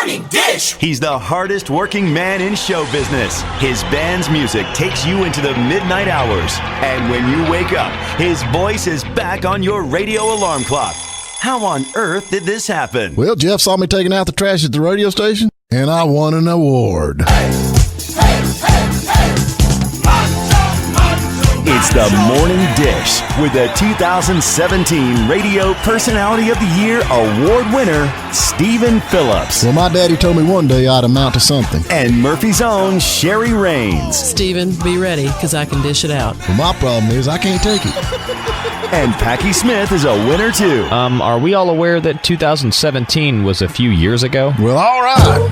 Morning Dish. He's the hardest working man in show business. His band's music takes you into the midnight hours. And when you wake up, his voice is back on your radio alarm clock. How on earth did this happen? Well, Jeff saw me taking out the trash at the radio station, and I won an award. It's the Morning Dish with the 2017 Radio Personality of the Year award winner, Stephen Phillips. Well, my daddy told me one day I'd amount to something. And Murphy's own Sherry Raines. Stephen, be ready, because I can dish it out. Well, my problem is I can't take it. And Packy Smith is a winner, too. Are we all aware that 2017 was a few years ago? Well, all right.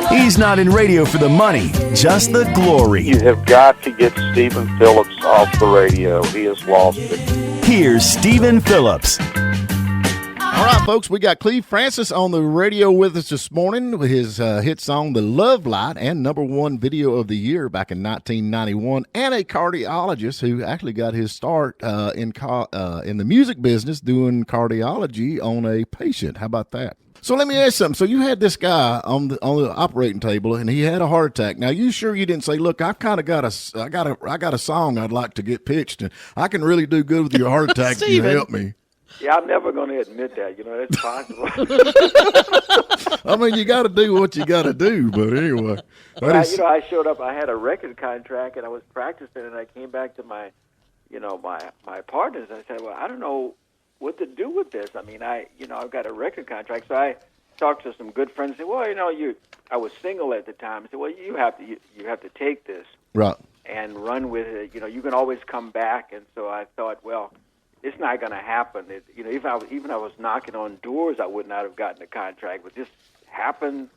He's not in radio for the money, just the glory. You have got to get Stephen Phillips off the radio. He has lost it. Here's Stephen Phillips. All right, folks, we got Cleve Francis on the radio with us this morning with his hit song, The Love Light, and #1 video of the year back in 1991, and a cardiologist who actually got his start in the music business doing cardiology on a patient. How about that? So let me ask you something. So you had this guy on the operating table, and he had a heart attack. Now, you sure you didn't say, "Look, I've kind of got a song I'd like to get pitched, and I can really do good with your heart attack if you help me"? Yeah, I'm never going to admit that. It's possible. I mean, you got to do what you got to do. But anyway, I showed up. I had a record contract, and I was practicing, and I came back to my partners. And I said, "Well, I don't know what to do with this. I mean, I've got a record contract." So I talked to some good friends and said, "Well, I was single at the time." I said, "Well, you have to take this, right, and run with it. You can always come back." And so I thought, well, it's not going to happen. Even if I was knocking on doors, I would not have gotten a contract. But this happened,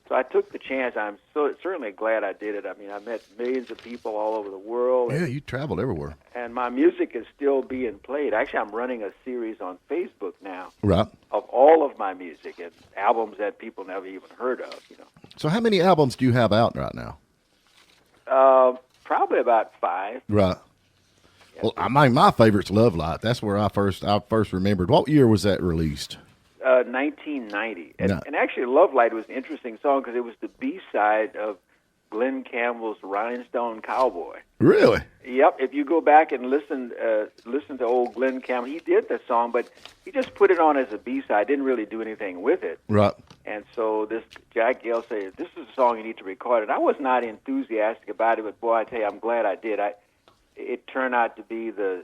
so I took the chance. I'm certainly glad I did it. I mean, I met millions of people all over the world. Yeah, you traveled everywhere. And my music is still being played. Actually, I'm running a series on Facebook now, right, of all of my music and albums that people never even heard of. So, how many albums do you have out right now? Probably about 5. Right. Well, I mean, my favorite's Love Light. That's where I first remembered. What year was that released? 1990. And actually, Love Light was an interesting song because it was the B-side of Glenn Campbell's Rhinestone Cowboy. Really? Yep. If you go back and listen to old Glenn Campbell, he did the song, but he just put it on as a B-side. Didn't really do anything with it. Right. And so this Jack Gale said, "This is a song you need to record." And I was not enthusiastic about it, but boy, I tell you, I'm glad I did. It turned out to be the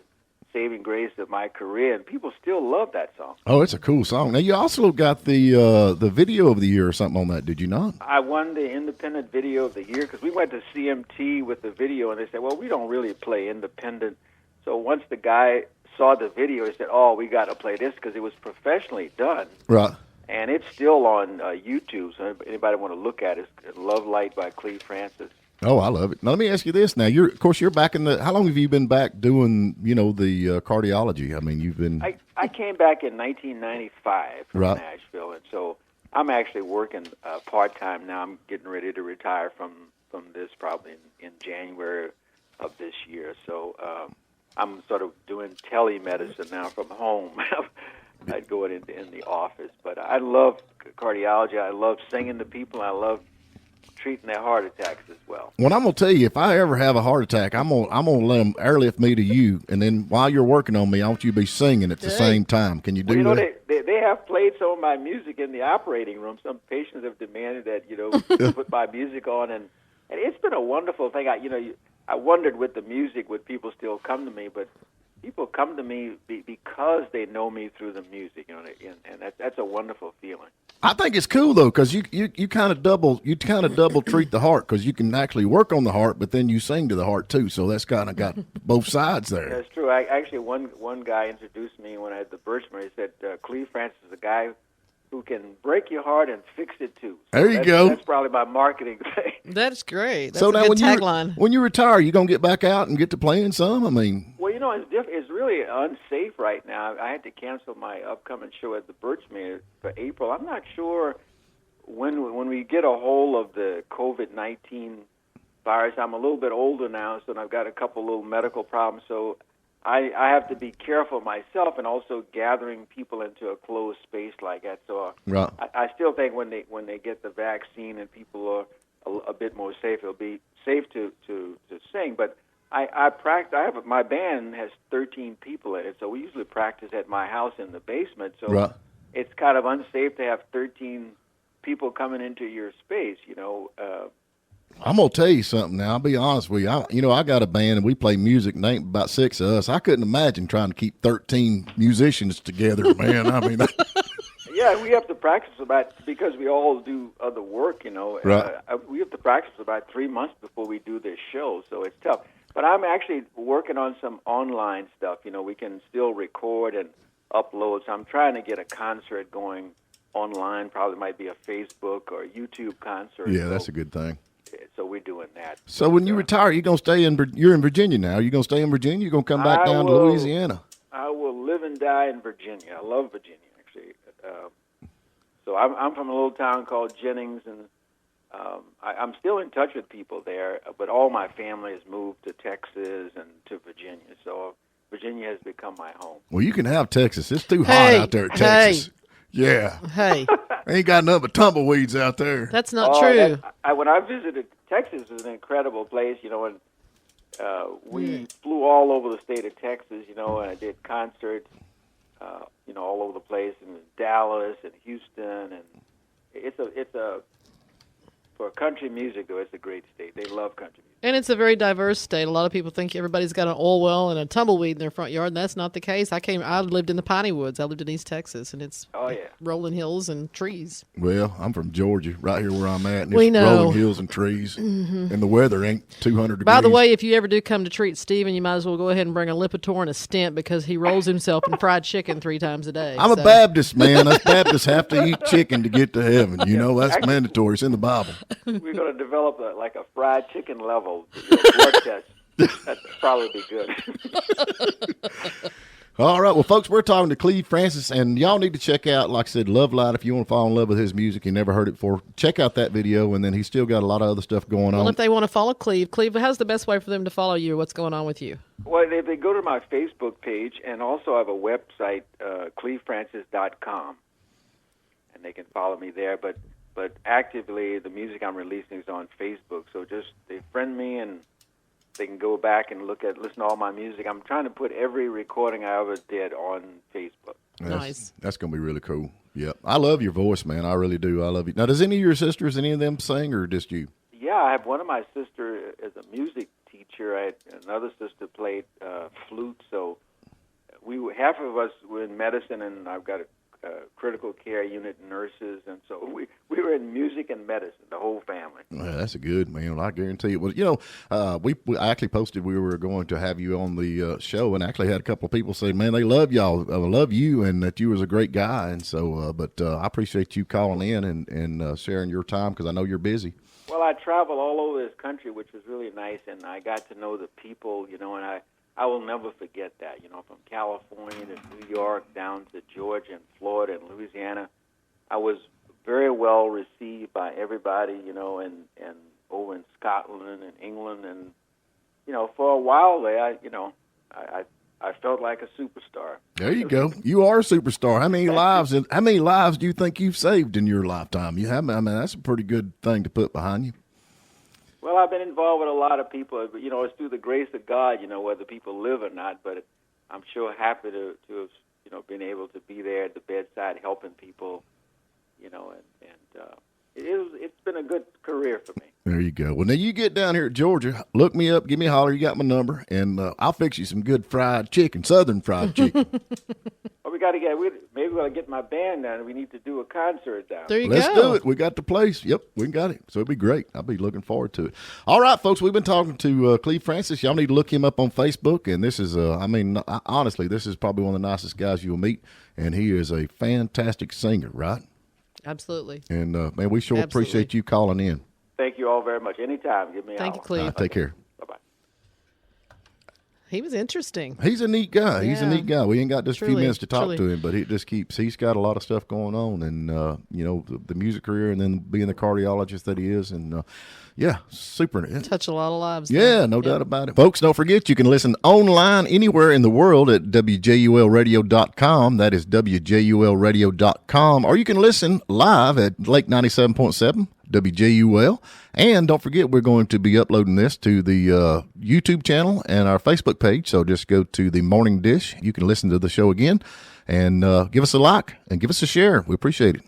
saving grace of my career, and people still love that song. Oh, it's a cool song. Now, you also got the video of the year or something on that, did you not? I won the Independent Video of the Year because we went to CMT with the video, and they said, "Well, we don't really play independent." So once the guy saw the video, he said, "Oh, we got to play this," because it was professionally done. Right. And it's still on YouTube, so anybody want to look at it, it's Love Light by Cleve Francis. Oh, I love it. Now, let me ask you this. Now, you're back in how long have you been back doing, the cardiology? I mean, you've been... I came back in 1995 from right. Nashville, and so I'm actually working part-time now. I'm getting ready to retire from this probably in January of this year. So I'm sort of doing telemedicine now from home. I'd go in the office. But I love cardiology. I love singing to people. I love treating their heart attacks as well. Well, I'm gonna tell you, if I ever have a heart attack, I'm gonna let them airlift me to you, and then while you're working on me, I want you to be singing at the same time. Can you do that? They have played some of my music in the operating room. Some patients have demanded that put my music on, and it's been a wonderful thing. I wondered with the music would people still come to me, but people come to me because they know me through the music, and that's a wonderful feeling. I think it's cool though, because you kind of double treat the heart, because you can actually work on the heart, but then you sing to the heart too. So that's kind of got both sides there. That's true. One guy introduced me when I had the Birchman. He said, "Cleve Francis is a guy who can break your heart and fix it too." So there you go. That's probably my marketing thing. That's great. That's so a now, good tagline. When you retire, you gonna get back out and get to playing some? I mean, well, it's really unsafe right now. I had to cancel my upcoming show at the Birchman for April. I'm not sure when we get a hold of the COVID-19 virus. I'm a little bit older now, so I've got a couple little medical problems. So I have to be careful myself, and also gathering people into a closed space like that. So Right. I still think when they get the vaccine and people are a bit more safe, it'll be safe to sing. But I practice. My band has 13 people in it, so we usually practice at my house in the basement. So Right. it's kind of unsafe to have 13 people coming into your space. I'm gonna tell you something now. I'll be honest with you. I got a band and we play music, and there ain't about 6 of us. I couldn't imagine trying to keep 13 musicians together, man. I mean, yeah, we have to practice because we all do other work. Right. We have to practice about 3 months before we do this show, so it's tough. But I'm actually working on some online stuff. We can still record and upload. So I'm trying to get a concert going online. Probably might be a Facebook or YouTube concert. yeah, that's a good thing. So we're doing that. So when you retire, you're gonna stay you're in Virginia now. You're gonna stay in Virginia. You're gonna come back down to Louisiana. I will live and die in Virginia. I love Virginia, actually. So I'm from a little town called Jennings, and I'm still in touch with people there. But all my family has moved to Texas and to Virginia. So Virginia has become my home. Well, you can have Texas. It's too hot out there, Texas. Yeah. Hey, Ain't got nothing but tumbleweeds out there. that's not true. When I visited Texas, it was an incredible place, and we flew all over the state of Texas, and I did concerts, all over the place in Dallas and Houston, and it's a for country music, though, it's a great state. They love country music. And it's a very diverse state. A lot of people think everybody's got an oil well and a tumbleweed in their front yard, and that's not the case. I lived in the Piney Woods. I lived in East Texas, and it's rolling hills and trees. Well, I'm from Georgia, right here where I'm at, and We it's know. rolling hills and trees, and the weather ain't 200 degrees. By the way, if you ever do come to treat Steven, you might as well go ahead and bring a Lipitor and a stent because he rolls himself in fried chicken 3 times a day. I'm a Baptist, man. Us Baptists have to eat chicken to get to heaven. That's mandatory. It's in the Bible. We're going to develop a fried chicken level blood test. That'd probably be good. All right. Well, folks, we're talking to Cleve Francis, and y'all need to check out, like I said, Love Light. If you want to fall in love with his music, you never heard it before, check out that video, and then he's still got a lot of other stuff going on. Well, if they want to follow Cleve, how's the best way for them to follow you? What's going on with you? Well, they go to my Facebook page, and also I have a website, clevefrancis.com, and they can follow me there. But actively, the music I'm releasing is on Facebook, so just they friend me, and they can go back and listen to all my music. I'm trying to put every recording I ever did on Facebook. Nice. That's going to be really cool. Yeah. I love your voice, man. I really do. I love you. Now, does any of your sisters, any of them sing, or just you? Yeah, I have one of my sisters is a music teacher. I had another sister played flute. So half of us were in medicine, and I've got a critical care unit nurses, and so we were in music and medicine, the whole family. Well, that's a good, man. I guarantee you. Well, we actually posted we were going to have you on the show, and actually had a couple of people say, man, they love y'all, love you, and that you was a great guy. And so, but I appreciate you calling in and sharing your time, because I know you're busy. Well, I travel all over this country, which was really nice, and I got to know the people, and I will never forget that, from California to New York down to Georgia and Florida and Louisiana. I was very well received by everybody, and over in Scotland and England. And, for a while there, I felt like a superstar. There you go. You are a superstar. How many lives do you think you've saved in your lifetime? You have. I mean, that's a pretty good thing to put behind you. Well, I've been involved with a lot of people, but, it's through the grace of God, whether people live or not, but I'm sure happy to have, been able to be there at the bedside helping people, it's been a good career for me. There you go. Well, now you get down here at Georgia, look me up, give me a holler, you got my number, and I'll fix you some good fried chicken, southern fried chicken. Well, maybe we'll get my band down. We need to do a concert down. There you Let's go. do it. We got the place. Yep, we got it. So it'll be great. I'll be looking forward to it. All right, folks, we've been talking to Cleve Francis. Y'all need to look him up on Facebook. And this is, honestly, this is probably one of the nicest guys you'll meet. And he is a fantastic singer, right? Absolutely. And, man, we sure appreciate you calling in. Thank you all very much. Anytime. Give me a Thank you, holler. Cleve. Take care. Bye-bye. He was interesting. He's a neat guy. He's a Yeah. neat guy. We ain't got just a few Truly, minutes to talk truly. to him, but he's got a lot of stuff going on, and the music career, and then being the cardiologist that he is, and super. Touch a lot of lives. Yeah, no doubt about it. Folks, don't forget you can listen online anywhere in the world at WJULradio.com. That is WJULradio.com. Or you can listen live at Lake 97.7 WJUL. And don't forget, we're going to be uploading this to the YouTube channel and our Facebook page. So just go to the Morning Dish. You can listen to the show again and give us a like and give us a share. We appreciate it.